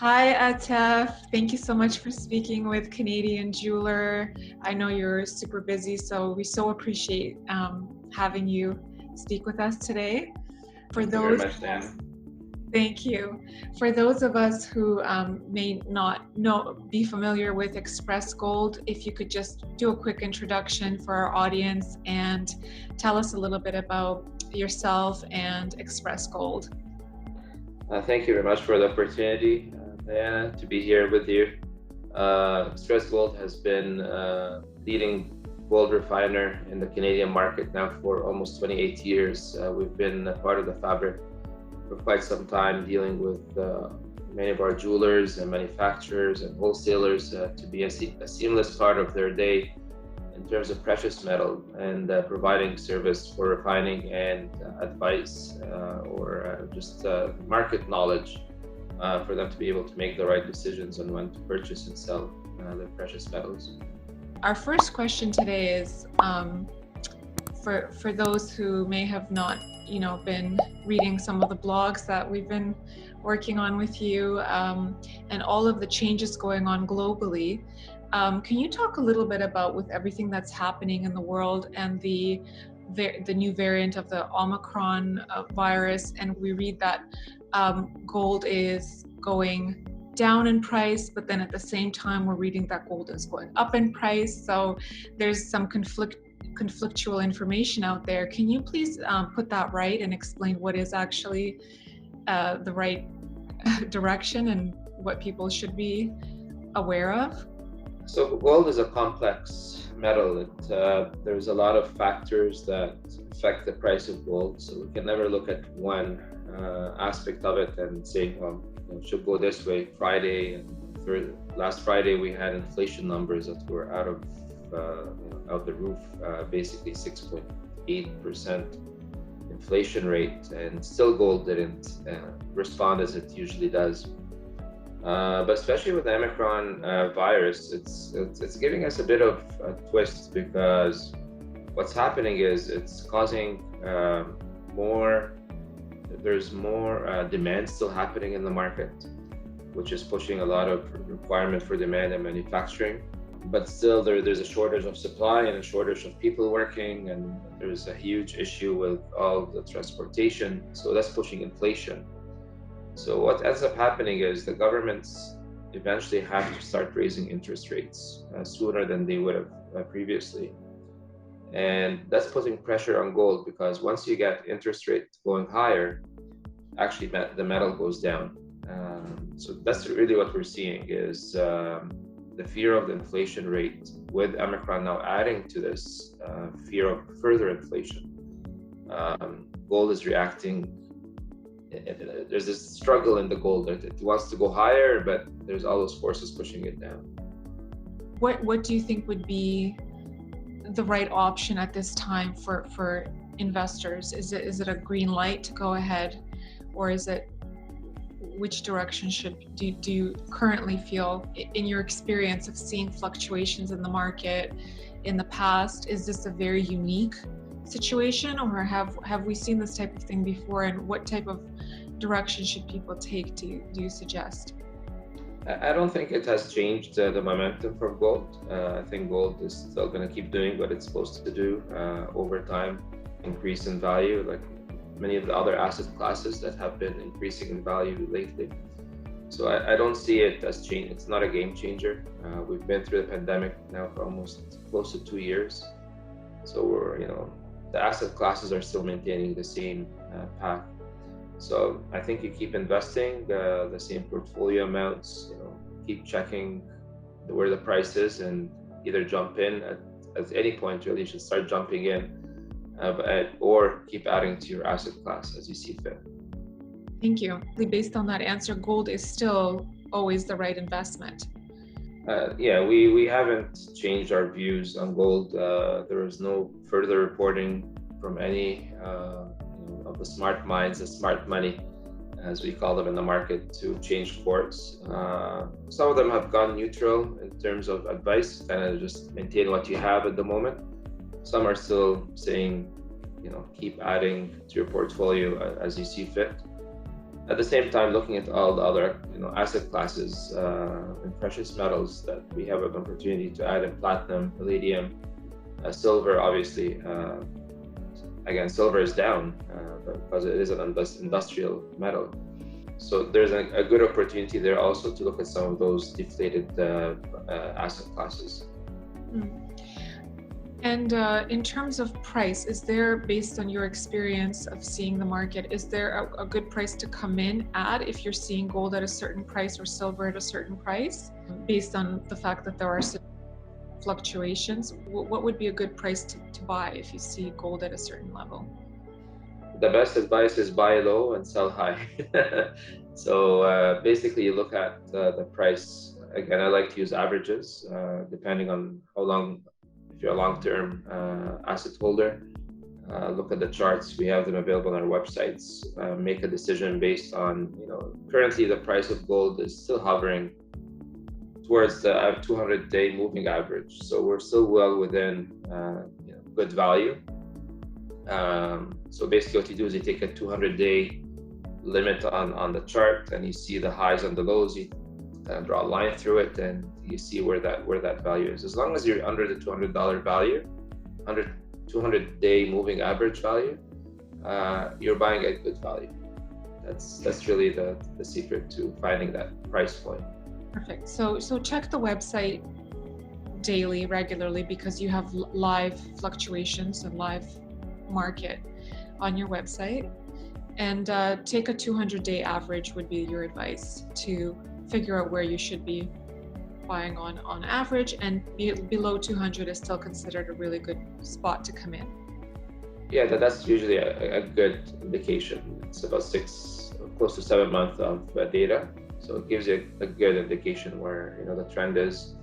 Hi, Atef. Thank you so much for speaking with Canadian Jeweler. I know you're super busy, so we so appreciate having you speak with us today. For Thank you very those, much, Dan. thank you. For those of us who may not be familiar with Express Gold, if you could just do a quick introduction for our audience and tell us a little bit about yourself and Express Gold. Thank you very much for the opportunity, Diana, to be here with you. Express Gold has been leading gold refiner in the Canadian market now for almost 28 years. We've been a part of the fabric for quite some time, dealing with many of our jewelers and manufacturers and wholesalers to be a seamless part of their day in terms of precious metal and providing service for refining and advice or just market knowledge for them to be able to make the right decisions on when to purchase and sell their precious metals. Our first question today is for those who may have not, been reading some of the blogs that we've been working on with you and all of the changes going on globally. Can you talk a little bit about, with everything that's happening in the world and the new variant of the Omicron virus, and we read that gold is going down in price, but then at the same time we're reading that gold is going up in price. So there's some conflictual information out there. Can you please put that right and explain what is actually the right direction and what people should be aware of? So gold is a complex metal. There's a lot of factors that affect the price of gold. So we can never look at one aspect of it and say, well, it should go this way. Last Friday, we had inflation numbers that were out of the roof, basically 6.8% inflation rate, and still gold didn't respond as it usually does. But especially with the Omicron virus, it's giving us a bit of a twist, because what's happening is it's causing there's more demand still happening in the market, which is pushing a lot of requirement for demand and manufacturing. But still there's a shortage of supply and a shortage of people working, and there's a huge issue with all the transportation. So that's pushing inflation. So what ends up happening is the governments eventually have to start raising interest rates sooner than they would have previously. And that's putting pressure on gold, because once you get interest rates going higher, actually the metal goes down. So that's really what we're seeing is the fear of the inflation rate, with Omicron now adding to this fear of further inflation. Gold is reacting. There's this struggle in the gold that it wants to go higher, but there's all those forces pushing it down. What do you think would be the right option at this time for investors? Is it a green light to go ahead, or is it, which direction do you currently feel, in your experience of seeing fluctuations in the market in the past? Is this a very unique situation, or have we seen this type of thing before, and what type of direction should people take, do you suggest? I don't think it has changed the momentum for gold. I think gold is still going to keep doing what it's supposed to do over time, increase in value, like many of the other asset classes that have been increasing in value lately. So I don't see it as change. It's not a game changer. We've been through the pandemic now for almost close to 2 years. So the asset classes are still maintaining the same path. So I think you keep investing the same portfolio amounts, keep checking where the price is, and either jump in at any point. Really, you should start jumping in, or keep adding to your asset class as you see fit. Thank you. Based on that answer, gold is still always the right investment. Yeah, we haven't changed our views on gold. There is no further reporting from any of the smart minds, the smart money, as we call them in the market, to change course. Some of them have gone neutral in terms of advice, kind of just maintain what you have at the moment. Some are still saying, keep adding to your portfolio as you see fit. At the same time, looking at all the other asset classes and precious metals that we have an opportunity to add in platinum, palladium, silver. Obviously, again, silver is down because it is an industrial metal. So there's a good opportunity there also to look at some of those deflated asset classes. Mm. And in terms of price, is there, based on your experience of seeing the market, is there a good price to come in at if you're seeing gold at a certain price or silver at a certain price, based on the fact that there are fluctuations? What would be a good price to buy if you see gold at a certain level? The best advice is buy low and sell high. So basically you look at the price. Again, I like to use averages depending on how long. If you're a long-term asset holder, look at the charts. We have them available on our websites. Make a decision based on, currently the price of gold is still hovering towards the 200-day moving average. So we're still well within good value. So basically what you do is you take a 200-day limit on the chart and you see the highs and the lows. You kind of draw a line through it and you see where that value is. As long as you're under the $200 value, under 200-day moving average value, you're buying at good value. That's really the secret to finding that price point. Perfect. So check the website daily, regularly, because you have live fluctuations and live market on your website. And take a 200-day average would be your advice to figure out where you should be buying on average, and below 200 is still considered a really good spot to come in. Yeah, that's usually a good indication. It's about close to 7 months of data, so it gives you a good indication where the trend is.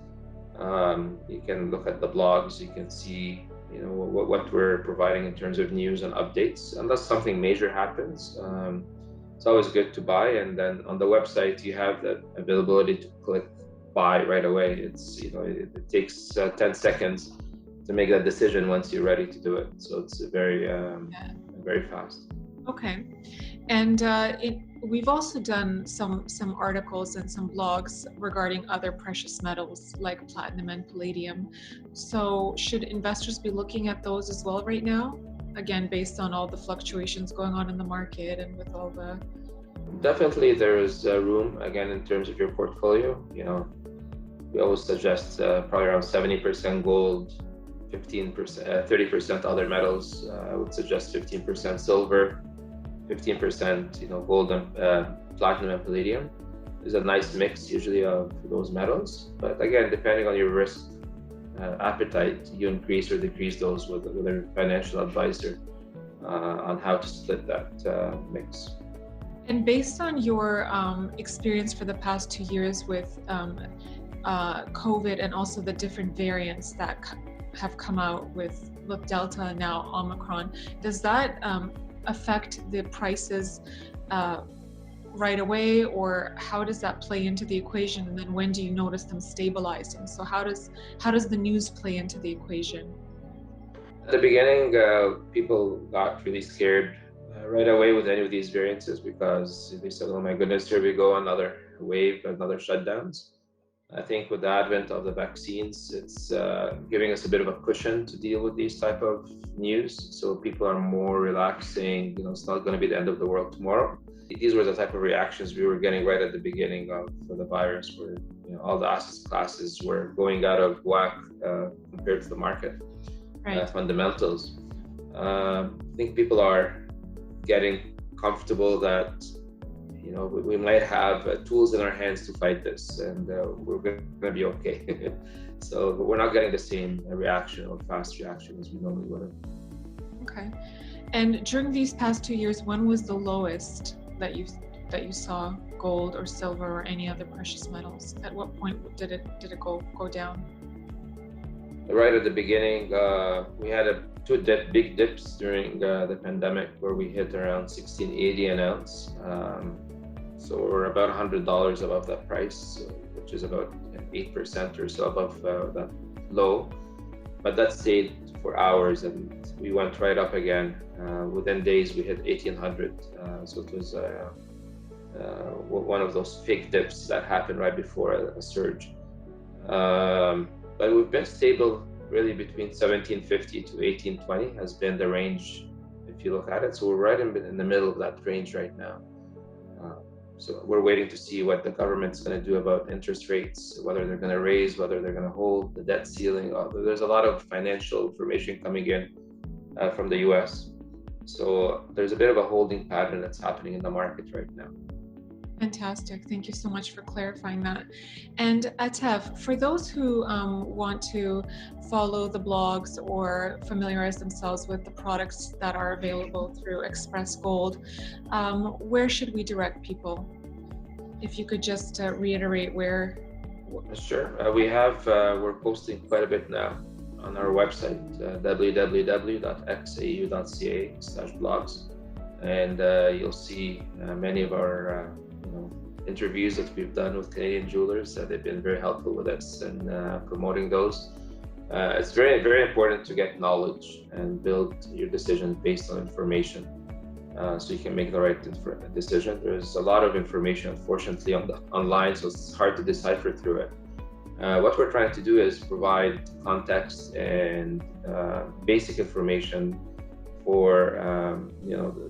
You can look at the blogs, you can see what we're providing in terms of news and updates. Unless something major happens, it's always good to buy. And then on the website, you have the availability to click buy right away. It takes 10 seconds to make that decision once you're ready to do it. So it's very fast. Okay. And we've also done some articles and some blogs regarding other precious metals like platinum and palladium. So should investors be looking at those as well right now? Again, based on all the fluctuations going on in the market and with all the... Definitely there is room, again, in terms of your portfolio. We always suggest probably around 70% gold, 15%, 30% other metals. I would suggest 15% silver, 15% gold and platinum and palladium. There's a nice mix usually of those metals, but again, depending on your risk appetite, you increase or decrease those with a financial advisor on how to split that mix. And based on your experience for the past 2 years with COVID and also the different variants that have come out with Delta and now Omicron, does that affect the prices right away, or how does that play into the equation? And then when do you notice them stabilizing? So how does the news play into the equation? At the beginning, people got really scared right away with any of these variances because they said, "Oh my goodness, here we go, another wave, another shutdowns." I think with the advent of the vaccines, it's giving us a bit of a cushion to deal with these type of news. So people are more relaxed, saying, it's not going to be the end of the world tomorrow. These were the type of reactions we were getting right at the beginning of the virus, where all the asset classes were going out of whack compared to the market fundamentals. I think people are getting comfortable that we might have tools in our hands to fight this, and we're going to be okay. So we're not getting the same reaction or fast reaction as we normally would have. Okay. And during these past 2 years, when was the lowest that you saw gold or silver or any other precious metals? At what point did it go down? Right at the beginning, we had two big dips during the pandemic where we hit around $16.80 an ounce. So we're about $100 above that price, which is about 8% or so above that low. But that stayed for hours and we went right up again. Within days, we hit 1,800. So it was one of those fake dips that happened right before a surge. But we've been stable really between 1750 to 1820 has been the range if you look at it. So we're right in the middle of that range right now. So we're waiting to see what the government's going to do about interest rates, whether they're going to raise, whether they're going to hold the debt ceiling. There's a lot of financial information coming in from the US. So there's a bit of a holding pattern that's happening in the market right now. Fantastic. Thank you so much for clarifying that. And Atef, for those who want to follow the blogs or familiarize themselves with the products that are available through Express Gold, where should we direct people? If you could just reiterate where. Sure. We're posting quite a bit now on our website, www.xau.ca/blogs. And you'll see many of our interviews that we've done with Canadian jewelers. They've been very helpful with us and promoting those. It's very, very important to get knowledge and build your decisions based on information, so you can make the right decision. There's a lot of information, unfortunately, online, so it's hard to decipher through it. What we're trying to do is provide context and basic information for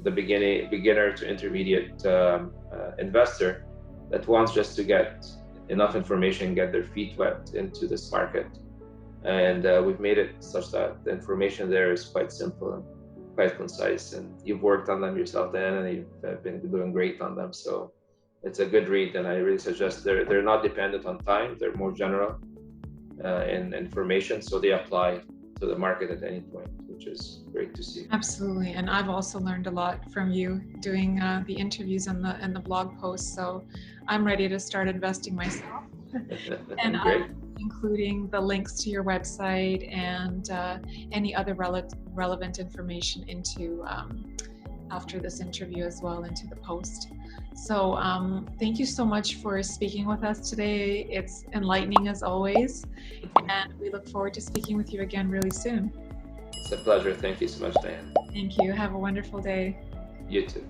the beginner to intermediate investor that wants just to get enough information, get their feet wet into this market. And we've made it such that the information there is quite simple and quite concise. And you've worked on them yourself, Dan, and you've been doing great on them. So it's a good read, and I really suggest they're not dependent on time. They're more general in information, so they apply to the market at any point, which is great to see. Absolutely, and I've also learned a lot from you doing the interviews and the blog posts. So I'm ready to start investing myself. And including the links to your website and any other relevant information into after this interview as well into the post. So thank you so much for speaking with us today. It's enlightening as always, and we look forward to speaking with you again really soon. It's a pleasure. Thank you so much, Diane. Thank you. Have a wonderful day. You too.